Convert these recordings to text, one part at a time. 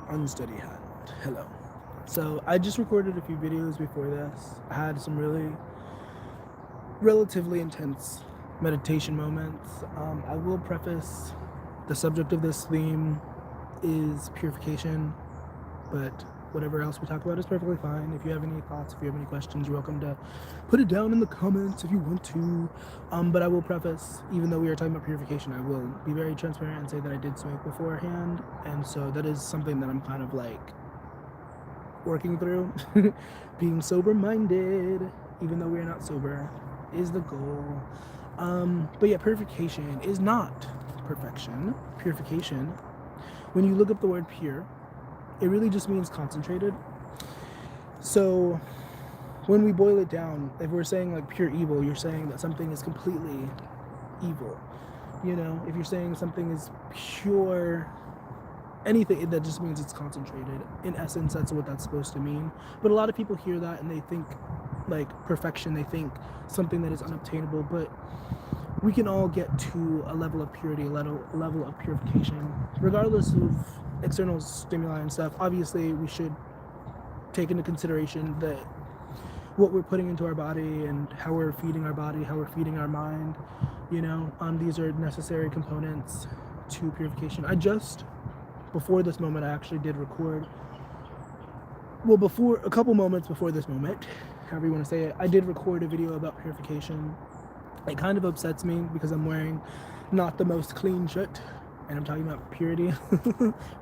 unsteady hand. Hello. So I just recorded a few videos before this. I had some really relatively intense meditation moments. I will preface the subject of this theme is purification, but whatever else we talk about is perfectly fine. If you have any thoughts, if you have any questions, you're welcome to put it down in the comments if you want to. But I will preface, even though we are talking about purification, I will be very transparent and say that I did smoke beforehand, and so that is something that I'm kind of like working through. Being sober-minded, even though we are not sober, is the goal. But yeah, purification is not perfection. Purification, when you look up the word pure, it really just means concentrated. So when we boil it down, if we're saying like pure evil, you're saying that something is completely evil. You know, if you're saying something is pure anything, that just means it's concentrated. In essence, that's what that's supposed to mean. But a lot of people hear that and they think like perfection, they think something that is unobtainable, but we can all get to a level of purity, a level of purification, regardless of external stimuli and stuff. Obviously, we should take into consideration that what we're putting into our body and how we're feeding our body, how we're feeding our mind, you know, these are necessary components to purification. Before this moment, I actually did record, well, a couple moments before this moment, however you want to say it, I did record a video about purification. It kind of upsets me because I'm wearing not the most clean shirt, and I'm talking about purity,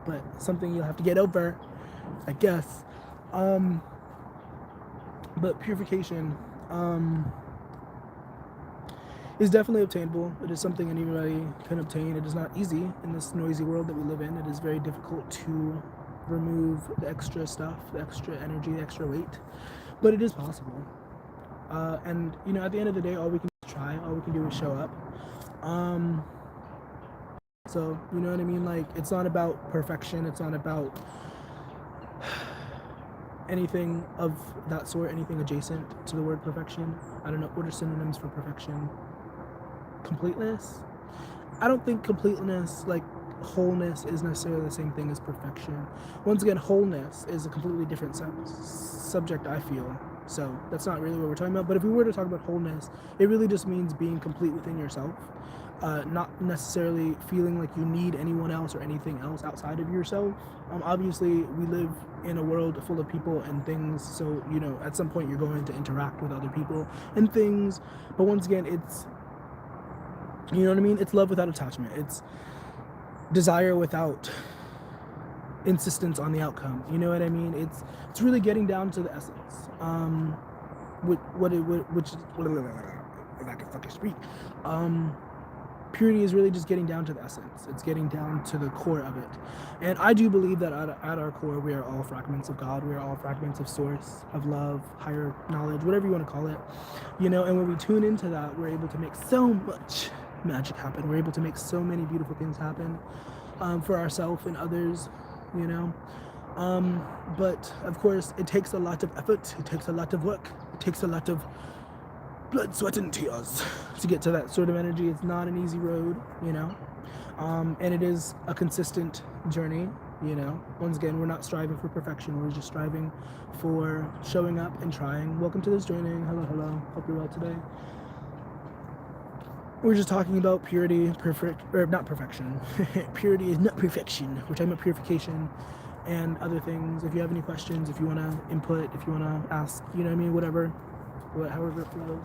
but something you'll have to get over, I guess. But purification is definitely obtainable. It is something anybody can obtain. It is not easy in this noisy world that we live in. It is very difficult to remove the extra stuff, the extra energy, the extra weight, but it is possible. And you know, at the end of the day, all we can try, all we can do is show up. So you know what I mean? Like, it's not about perfection. It's not about anything of that sort, anything adjacent to the word perfection. I don't know, what are synonyms for perfection? Completeness? I don't think completeness, like wholeness, is necessarily the same thing as perfection. Once again, wholeness is a completely different subject, I feel. So that's not really what we're talking about. But if we were to talk about wholeness, it really just means being complete within yourself. Not necessarily feeling like you need anyone else or anything else outside of yourself. Obviously, we live in a world full of people and things, so, you know, at some point you're going to interact with other people and things. But once again, it's, you know what I mean? It's love without attachment. It's desire without insistence on the outcome. You know what I mean? It's really getting down to the essence. If I can fucking speak. Purity is really just getting down to the essence. It's getting down to the core of it. And I do believe that at our core, we are all fragments of God. We are all fragments of source, of love, higher knowledge, whatever you want to call it. You know, and when we tune into that, we're able to make so much magic happen. We're able to make so many beautiful things happen for ourselves and others, you know. But of course, it takes a lot of effort. It takes a lot of work. It takes a lot of blood, sweat, and tears to get to that sort of energy. It's not an easy road, you know, and it is a consistent journey, you know. Once again, we're not striving for perfection. We're just striving for showing up and trying. Welcome to this joining. Hello. Hope you're well today. We're just talking about purity, not perfection. Purity is not perfection. We're talking about purification and other things. If you have any questions, if you want to input, if you want to ask, you know what I mean, however it flows.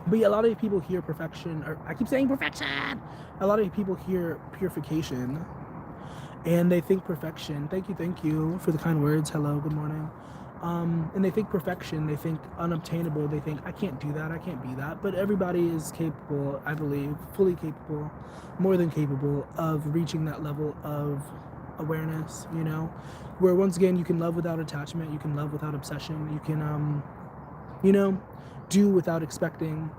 But yeah, a lot of people hear perfection, or I keep saying perfection. A lot of people hear purification, and they think perfection. Thank you for the kind words. Hello, good morning. And they think perfection, they think unobtainable, they think I can't do that, I can't be that. But everybody is capable, I believe, fully capable, more than capable of reaching that level of awareness, you know, where once again you can love without attachment, you can love without obsession, you can you know, do without expecting,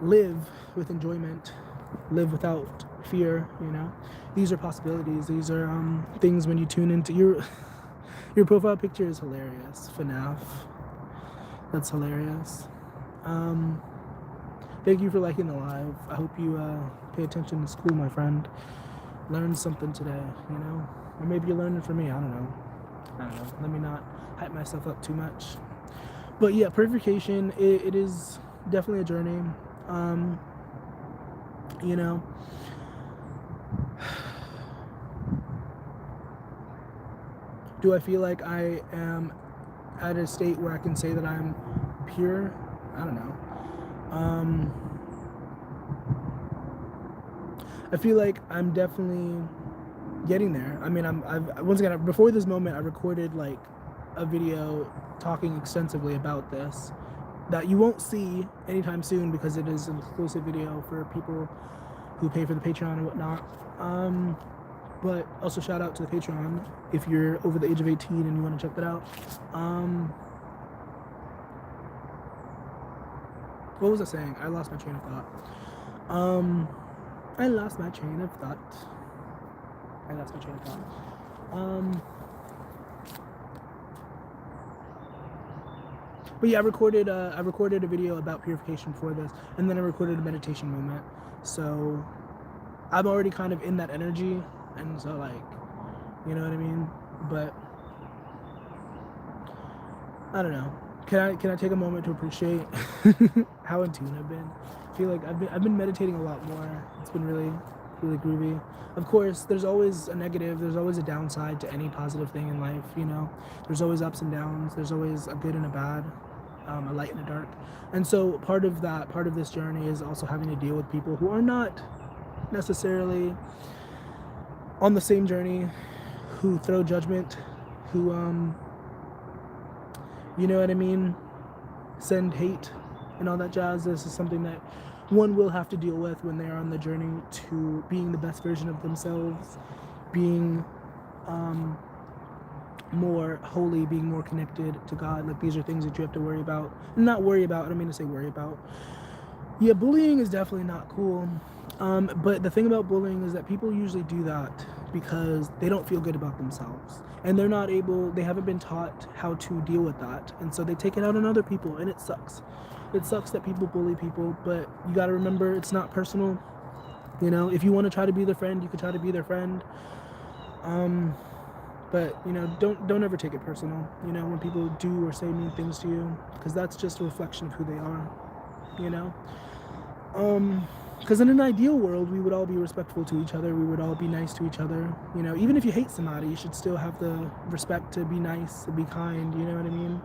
live with enjoyment, live without fear, you know. These are possibilities. These are things when you tune into your profile picture is hilarious. FNAF. That's hilarious. Thank you for liking the live. I hope you pay attention to school, my friend. learned something today, you know? Or maybe you learned it from me, I don't know. Let me not hype myself up too much. But yeah, purification, it is definitely a journey. You know, do I feel like I am at a state where I can say that I'm pure? I don't know. I feel like I'm definitely getting there. I mean, I've once again, before this moment, I recorded like a video talking extensively about this that you won't see anytime soon because it is an exclusive video for people who pay for the Patreon and whatnot. But also shout out to the Patreon if you're over the age of 18 and you want to check that out. What was I saying? I lost my train of thought. But yeah, I recorded a video about purification for this, and then I recorded a meditation moment. So I'm already kind of in that energy, and so like, you know what I mean? But I don't know. Can I take a moment to appreciate how in tune I've been? I feel like I've been meditating a lot more. It's been really groovy. Of course, there's always a negative, there's always a downside to any positive thing in life, you know. There's always ups and downs, there's always a good and a bad, a light and a dark. And so part of this journey is also having to deal with people who are not necessarily on the same journey, who throw judgment, who you know what I mean, send hate and all that jazz. This is something that one will have to deal with when they are on the journey to being the best version of themselves, being more holy, being more connected to God. Like, these are things that you have to worry about. Not worry about, I don't mean to say worry about. Yeah, bullying is definitely not cool. But the thing about bullying is that people usually do that because they don't feel good about themselves. And they haven't been taught how to deal with that. And so they take it out on other people, and it sucks. It sucks that people bully people, but you gotta remember it's not personal. You know, if you want to try to be their friend, you can try to be their friend. But, you know, don't ever take it personal, you know, when people do or say mean things to you, because that's just a reflection of who they are, you know. Because in an ideal world, we would all be respectful to each other. We would all be nice to each other. You know, even if you hate somebody, you should still have the respect to be nice, to be kind. You know what I mean?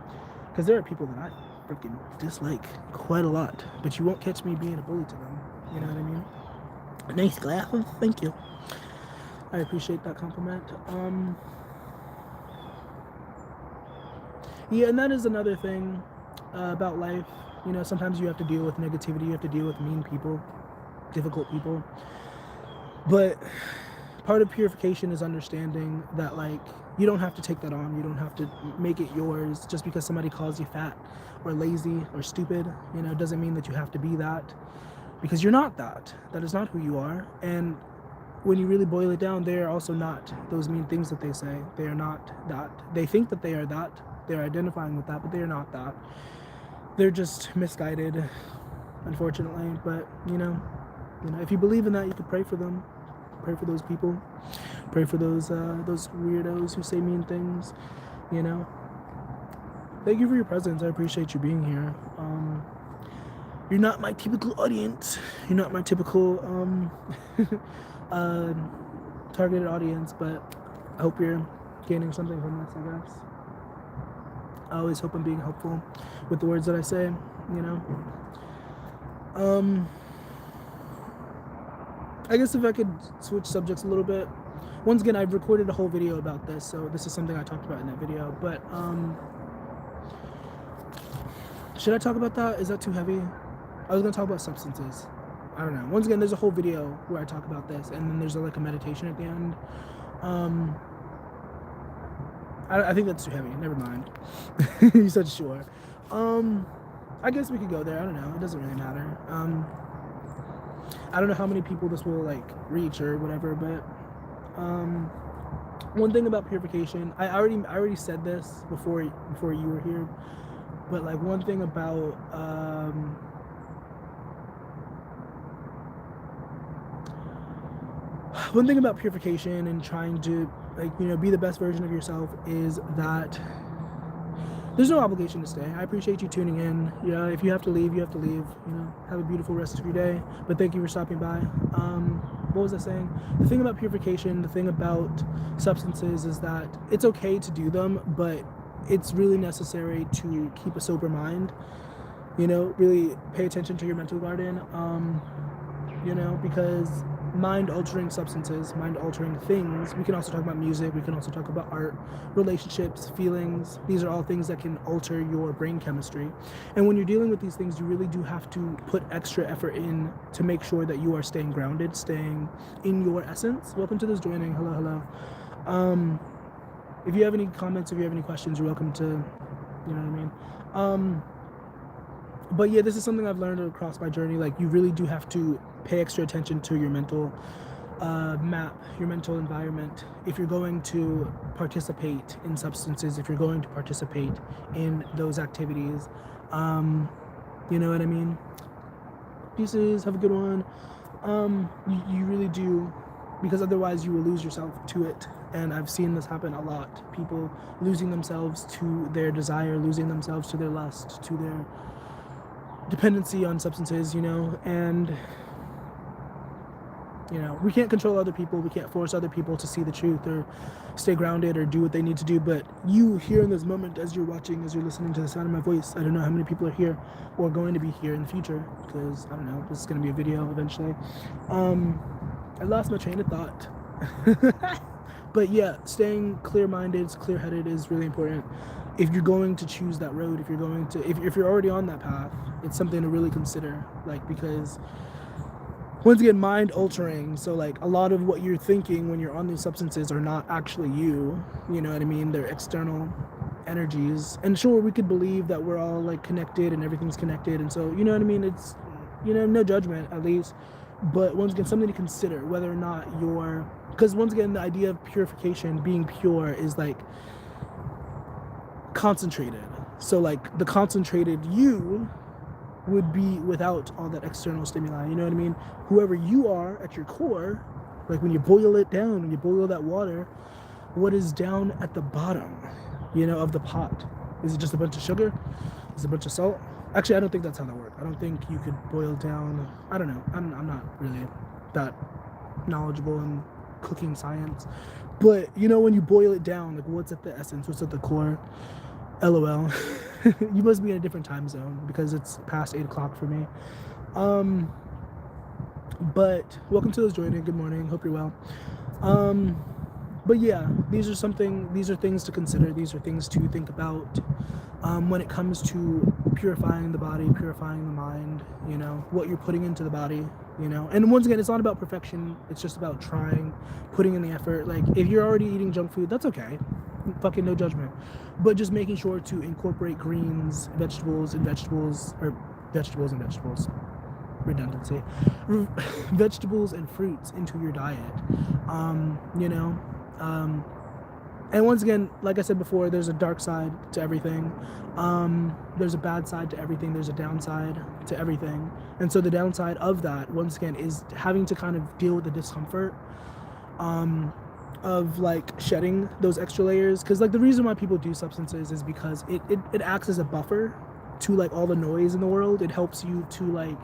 Because there are people that I freaking dislike quite a lot, but you won't catch me being a bully to them. You know what I mean? Nice glasses, thank you. I appreciate that compliment. Yeah, and that is another thing about life. You know, sometimes you have to deal with negativity, you have to deal with mean people, difficult people. But part of purification is understanding that, like, you don't have to take that on. You don't have to make it yours just because somebody calls you fat or lazy or stupid. You know, it doesn't mean that you have to be that, because you're not that. That is not who you are. And when you really boil it down, they are also not those mean things that they say. They are not that. They think that they are that. They're identifying with that, but they are not that. They're just misguided, unfortunately. But, you know, if you believe in that, you could pray for them. Pray for those people. Pray for those weirdos who say mean things, you know. Thank you for your presence. I appreciate you being here. You're not my typical audience. You're not my typical targeted audience, but I hope you're gaining something from this, I guess. I always hope I'm being helpful with the words that I say, you know. I guess if I could switch subjects a little bit. Once again, I've recorded a whole video about this, so this is something I talked about in that video. But should I talk about that? Is that too heavy? I was gonna talk about substances. I don't know. Once again, there's a whole video where I talk about this, and then there's like a meditation at the end. I think that's too heavy. Never mind. You said sure. I guess we could go there. I don't know. It doesn't really matter. I don't know how many people this will like reach or whatever, but one thing about purification, I already said this before you were here, but like one thing about one thing about purification and trying to, like, you know, be the best version of yourself is that there's no obligation to stay. I appreciate you tuning in. You know, if you have to leave, you have to leave. You know, have a beautiful rest of your day. But thank you for stopping by. What was I saying? The thing about purification, the thing about substances is that it's okay to do them, but it's really necessary to keep a sober mind. You know, really pay attention to your mental garden. You know, because mind-altering substances, mind-altering things, we can also talk about music, we can also talk about art, relationships, feelings. These are all things that can alter your brain chemistry. And when you're dealing with these things, you really do have to put extra effort in to make sure that you are staying grounded, staying in your essence. Welcome to this joining. Hello. If you have any comments, if you have any questions, you're welcome to, you know what I mean? But yeah, this is something I've learned across my journey. Like, you really do have to pay extra attention to your mental map, your mental environment. If you're going to participate in substances, if you're going to participate in those activities, you know what I mean? Pieces, have a good one. You really do, because otherwise you will lose yourself to it. And I've seen this happen a lot. People losing themselves to their desire, losing themselves to their lust, to their dependency on substances, you know. And you know, we can't control other people, we can't force other people to see the truth or stay grounded or do what they need to do. But you here in this moment, as you're watching, as you're listening to the sound of my voice, I don't know how many people are here or going to be here in the future, because I don't know, this is going to be a video eventually. I lost my train of thought. But yeah, staying clear-minded, clear-headed is really important. If you're going to choose that road, if you're going to, if you're already on that path, it's something to really consider. Like, because once again, mind altering. So like, a lot of what you're thinking when you're on these substances are not actually you. You know what I mean? They're external energies. And sure, we could believe that we're all like connected and everything's connected. And so, you know what I mean? It's, you know, no judgment at least. But once again, something to consider whether or not you're, because once again, the idea of purification, being pure, is like concentrated. So like, the concentrated you would be without all that external stimuli, you know what I mean? Whoever you are at your core, like when you boil it down, when you boil that water, what is down at the bottom, you know, of the pot? Is it just a bunch of sugar? Is it a bunch of salt? Actually, I don't think that's how that works. I don't think you could boil down, I don't know, I'm not really that knowledgeable in cooking science. But, you know, when you boil it down, like, what's at the essence, what's at the core? LOL. You must be in a different time zone, because it's past 8 o'clock for me. But welcome to those joining. Good morning. Hope you're well. But yeah, these are things to consider. These are things to think about when it comes to purifying the body, purifying the mind, you know, what you're putting into the body, you know. And once again, it's not about perfection. It's just about trying, putting in the effort. Like, if you're already eating junk food, that's okay. Fucking no judgment. But just making sure to incorporate greens, vegetables and vegetables redundancy, vegetables and fruits into your diet. You know, and once again, like I said before, there's a dark side to everything. There's a bad side to everything. There's a downside to everything. And so the downside of that, once again, is having to kind of deal with the discomfort of like shedding those extra layers. Because like, the reason why people do substances is because it acts as a buffer to like all the noise in the world. It helps you to like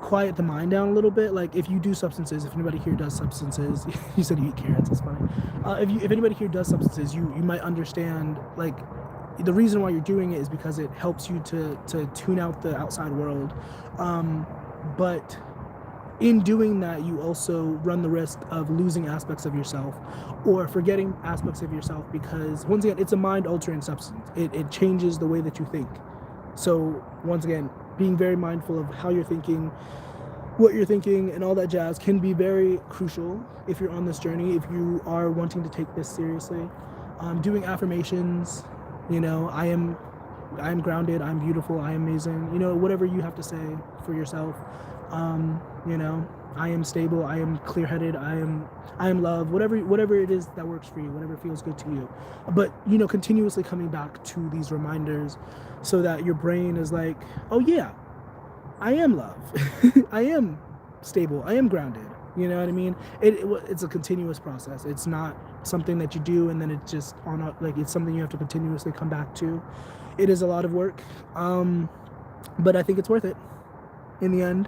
quiet the mind down a little bit. Like, if you do substances, if anybody here does substances, you said you eat carrots, that's funny. If anybody here does substances, you might understand, like, the reason why you're doing it is because it helps you to tune out the outside world. But in doing that, you also run the risk of losing aspects of yourself or forgetting aspects of yourself, because once again, it's a mind altering substance. It changes the way that you think. So once again, being very mindful of how you're thinking, what you're thinking, and all that jazz can be very crucial if you're on this journey, if you are wanting to take this seriously. Doing affirmations, you know, I am grounded, I'm beautiful, I am amazing, you know, whatever you have to say for yourself. You know, I am stable, I am clear-headed, I am love, whatever it is that works for you, whatever feels good to you. But, you know, continuously coming back to these reminders so that your brain is like, oh yeah, I am love. I am stable, I am grounded, You know what I mean? It's a continuous process. It's not something that you do and then it's just on a, like, it's something you have to continuously come back to. It is a lot of work, but I think it's worth it in the end,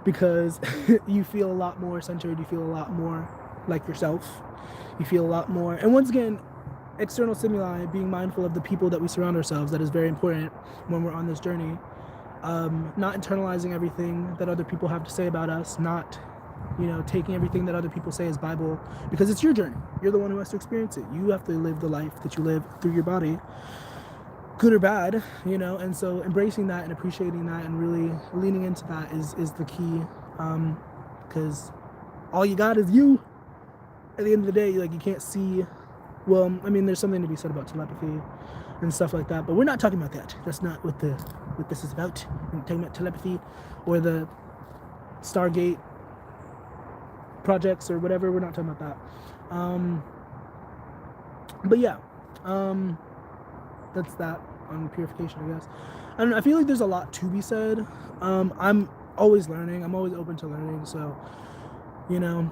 because you feel a lot more centered. You feel a lot more like yourself. You feel a lot more, and once again, external stimuli, being mindful of the people that we surround ourselves, that is very important when we're on this journey. Not internalizing everything that other people have to say about us, not, you know, taking everything that other people say as Bible, because it's your journey. You're the one who has to experience it. You have to live the life that you live through your body, good or bad, you know. And so embracing that and appreciating that and really leaning into that is the key, because all you got is you. At the end of the day, like, you can't see. Well, I mean, there's something to be said about telepathy and stuff like that, but we're not talking about that. That's not what this is about. We're talking about telepathy or the Stargate projects or whatever. We're not talking about that. But yeah, that's that on purification, I guess. I don't know. I feel like there's a lot to be said. I'm always learning. I'm always open to learning. So, you know,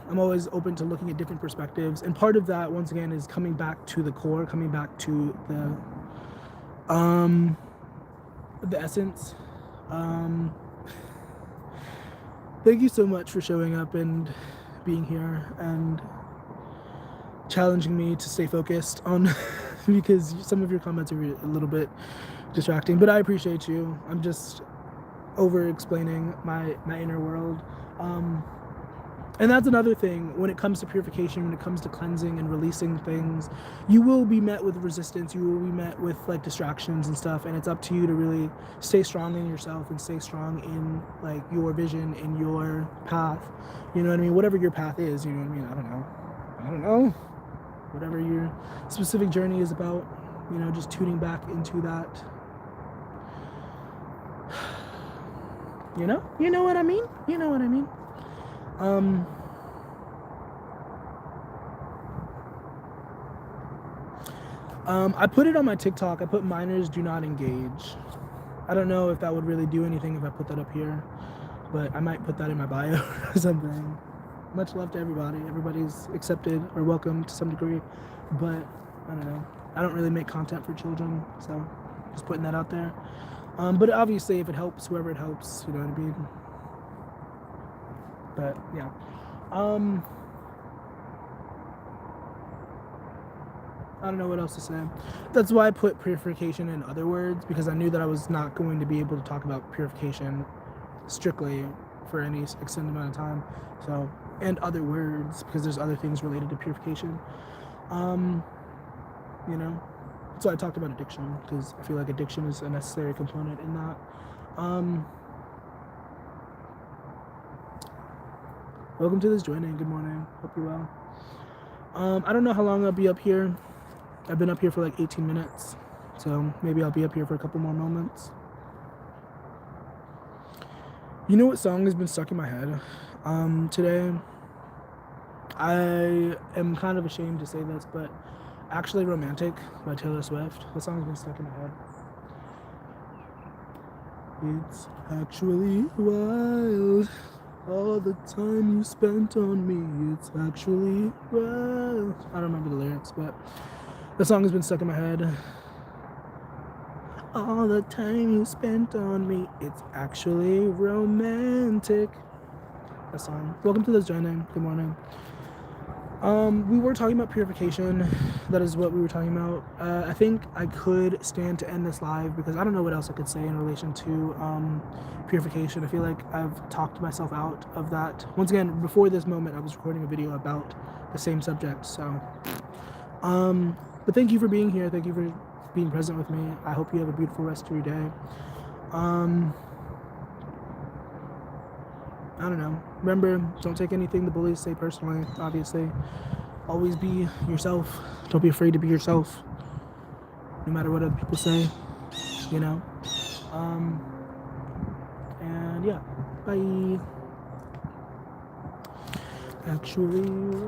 I'm always open to looking at different perspectives. And part of that, once again, is coming back to the core, coming back to the essence. Thank you so much for showing up and being here and challenging me to stay focused on because some of your comments are a little bit distracting, but I appreciate you. I'm just over explaining my inner world. And that's another thing when it comes to purification, when it comes to cleansing and releasing things, you will be met with resistance. You will be met with like distractions and stuff. And it's up to you to really stay strong in yourself and stay strong in like your vision, in your path. You know what I mean? Whatever your path is, you know what I mean? I don't know. Whatever your specific journey is about, you know, just tuning back into that. You know what I mean? You know what I mean? I put it on my TikTok. I put minors do not engage. I don't know if that would really do anything if I put that up here, but I might put that in my bio or something. Much love to everybody. Everybody's accepted or welcome to some degree, but I don't know. I don't really make content for children, so just putting that out there. But obviously, if it helps, whoever it helps, you know what I mean? But yeah, I don't know what else to say. That's why I put purification in other words, because I knew that I was not going to be able to talk about purification strictly for any extended amount of time. So, and other words, because there's other things related to purification. You know, so I talked about addiction, because I feel like addiction is a necessary component in that. Welcome to this joining. Good morning. Hope you're well. I don't know how long I'll be up here. I've been up here for like 18 minutes. So maybe I'll be up here for a couple more moments. You know what song has been stuck in my head today? I am kind of ashamed to say this, but Actually Romantic by Taylor Swift. The song's been stuck in my head. It's actually wild. All the time you spent on me, it's actually wild. I don't remember the lyrics, but the song has been stuck in my head. All the time you spent on me, it's actually romantic. That song. Welcome to this joining. Good morning. We were talking about purification. That is what we were talking about. I think I could stand to end this live because I don't know what else I could say in relation to purification. I feel like I've talked myself out of that. Once again, before this moment, I was recording a video about the same subject. So, but thank you for being here. Thank you for being present with me. I hope you have a beautiful rest of your day. I don't know. Remember, don't take anything the bullies say personally, obviously. Always be yourself. Don't be afraid to be yourself. No matter what other people say, you know. And yeah, bye. Actually...